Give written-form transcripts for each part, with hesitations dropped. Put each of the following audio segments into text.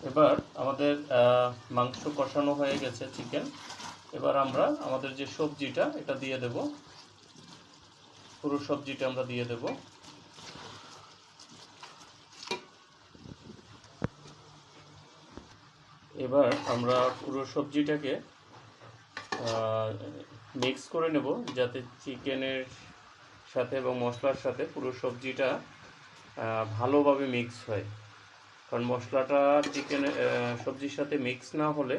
এবার আমাদের মাংস কষানো হয়ে গেছে, চিকেন। এবার আমরা আমাদের যে সবজিটা এটা দিয়ে দেব, পুরো সবজিটা আমরা দিয়ে দেব। এবার আমরা পুরো সবজিটাকে মিক্স করে নেব, যাতে চিকেনের সাথে এবং মশলার সাথে পুরো সবজিটা ভালোভাবে মিক্স হয়। কারণ মশলাটা চিকেনের সবজির সাথে মিক্স না হলে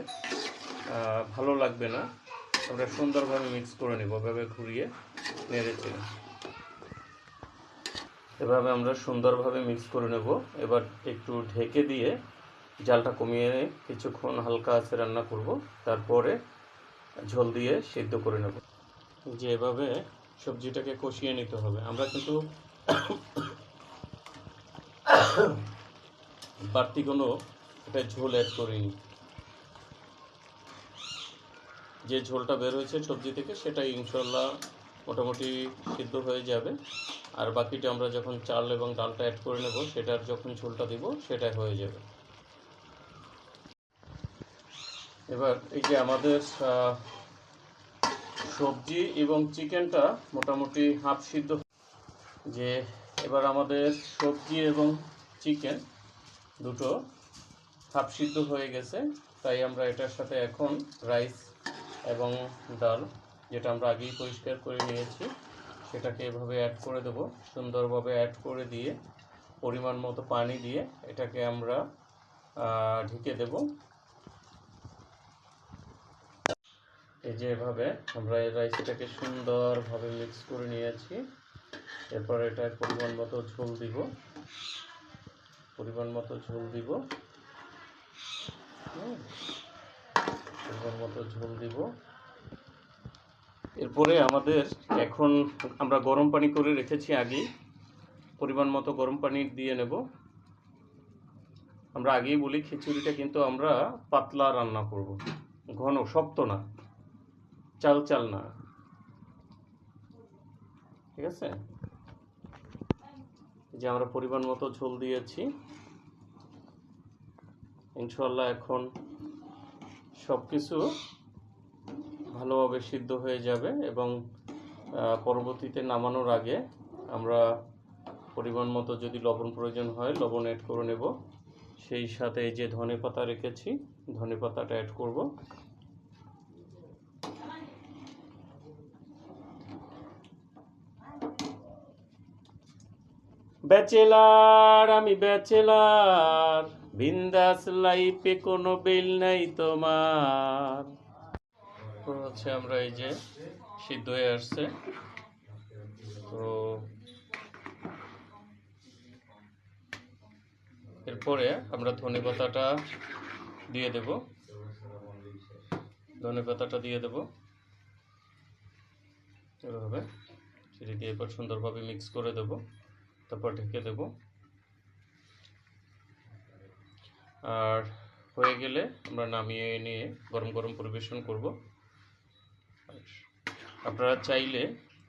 ভালো লাগবে না। আমরা সুন্দরভাবে মিক্স করে নেব, এভাবে ঘুরিয়ে নেড়েছে, এভাবে আমরা সুন্দরভাবে মিক্স করে নেব। এবার একটু ঢেকে দিয়ে জালটা কমিয়ে কিছুক্ষণ হালকা আঁচে রান্না করব, তারপরে ঝোল দিয়ে সিদ্ধ করে নেব। যে এভাবে সবজিটাকে কষিয়ে নিতে হবে। আমরা কিন্তু বাড়তি কোনো এটা ঝোল অ্যাড করিনি। যে ঝোলটা বের হয়েছে সবজি থেকে সেটাই ইনশাল্লাহ মোটামুটি সিদ্ধ হয়ে যাবে। আর বাকিটা আমরা যখন চাল এবং ডালটা অ্যাড করে নেব, সেটার যখন ঝোলটা দিব সেটাই হয়ে যাবে। এবার এই যে আমাদের সবজি এবং চিকেনটা মোটামুটি হাফ সিদ্ধ, যে এবার আমাদের সবজি এবং চিকেন দুটো হাফ সিদ্ধ হয়ে গেছে। তাই আমরা এটার সাথে এখন রাইস এবং ডাল, যেটা আমরা আগেই পরিষ্কার করে নিয়েছি, সেটাকে এভাবে অ্যাড করে দেব। সুন্দরভাবে অ্যাড করে দিয়ে পরিমাণ মতো পানি দিয়ে এটাকে আমরা ঢেকে দেব। এই যে এভাবে আমরা এই রাইসটাকে সুন্দরভাবে মিক্স করে নিয়েছি। এরপর এটা পরিমাণ মতো ঝোল দিব, পরিমাণ মতো ঝোল দিব, পরিমাণ মতো ঝোল দিব। এরপরে আমাদের এখন আমরা গরম পানি করে রেখেছি আগেই, পরিমাণ মতো গরম পানি দিয়ে নেব। আমরা আগেই বলি খিচুড়িটা কিন্তু আমরা পাতলা রান্না করব, ঘন শক্ত না, চাল চাল না, ঠিক আছে? যে আমরা পরিমাণ মতো ঝোল দিয়েছি, ইনশাল্লাহ এখন সব কিছু ভালোভাবে সিদ্ধ হয়ে যাবে এবং পরবর্তীতে নামানোর আগে আমরা পরিমাণ মতো যদি লবণ প্রয়োজন হয় লবণ অ্যাড করে নেব। সেই সাথে যে ধনেপাতা রেখেছি, ধনেপাতাটা অ্যাড করব। ব্যাচেলার আমি ব্যাচেলার, বিন্দাস লাইফে কোনো বিল নাই তোমার। হচ্ছে আমরা এই যে সিদ্ধ হয়ে আসছে, তো এরপরে আমরা ধনেপাতাটা দিয়ে দেব, ধনেপাতাটা দিয়ে দেব এভাবে, সেটি দিয়ে এবার সুন্দরভাবে মিক্স করে দেব, তারপর ঢেকে দেব। আর হয়ে গেলে আমরা নামিয়ে নিয়ে গরম গরম পরিবেশন করব। আপনারা চাইলে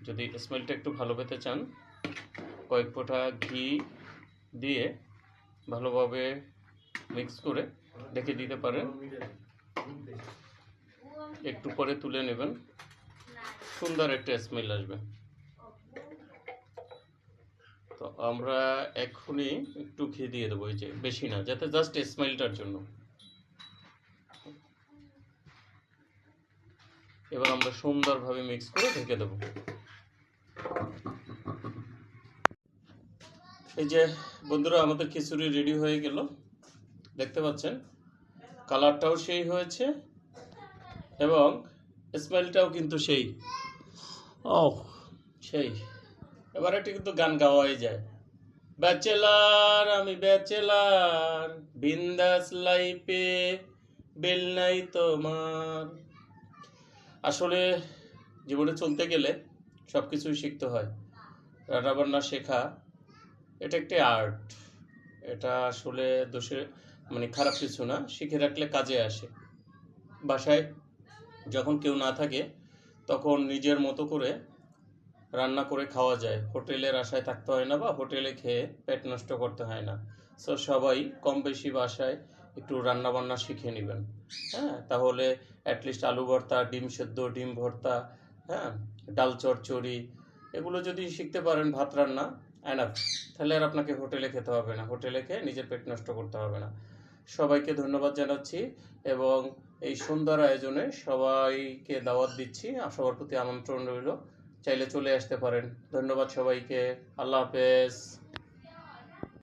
যদি স্মেলটা একটু ভালো পেতে চান, কয়েক ফোঁটা ঘি দিয়ে ভালোভাবে মিক্স করে ঢেকে দিতে পারেন। একটু পরে তুলে নেবেন, সুন্দর একটা স্মেল আসবে। তো আমরা এখনই একটু ঘি দিয়ে দেবো, এই যে বেশি না, যাতে জাস্ট স্মেলটার জন্য। এবার আমরা সুন্দরভাবে মিক্স করে ঢেকে দেব। এই যে বন্ধুরা, আমাদের খিচুড়ি রেডি হয়ে গেল, দেখতে পাচ্ছেন কালারটাও সেই হয়েছে এবং স্মেলটাও কিন্তু সেই, ও সেই। এবার এটা কিন্তু গান গাওয়াই যায়, ব্যাচেলার আমি ব্যাচেলার, বিন্দাস লাইফে বিল নাই তোমার। আসলে জীবনে চলতে গেলে সব কিছুই শিখতে হয়। রান্নাবান্না শেখা এটা একটি আর্ট, এটা আসলে দোষে মানে খারাপ কিছু না, শিখে রাখলে কাজে আসে। বাসায় যখন কেউ না থাকে তখন নিজের মতো করে রান্না করে খাওয়া যায়, হোটেলের আশায় থাকতে হয় না বা হোটেলে খেয়ে পেট নষ্ট করতে হয় না। সো সবাই কম বেশি বাসায় একটু রান্না বান্না শিখে নেবেন। হ্যাঁ, তাহলে অ্যাটলিস্ট আলু ভর্তা, ডিম সেদ্ধ, ডিম ভর্তা, হ্যাঁ, ডাল চচ্চড়ি, এগুলো যদি শিখতে পারেন, ভাত রান্না এনাফ, তাহলে আর আপনাকে হোটেলে খেতে হবে না, হোটেলে খেয়ে নিজের পেট নষ্ট করতে হবে না। সবাইকে ধন্যবাদ জানাচ্ছি এবং এই সুন্দর আয়োজনে সবাইকে দাওয়াত দিচ্ছি, সবার প্রতি আমন্ত্রণ রইল, চাইলে চলে আসতে পারেন। ধন্যবাদ সবাইকে। আল্লাহ হাফেজ।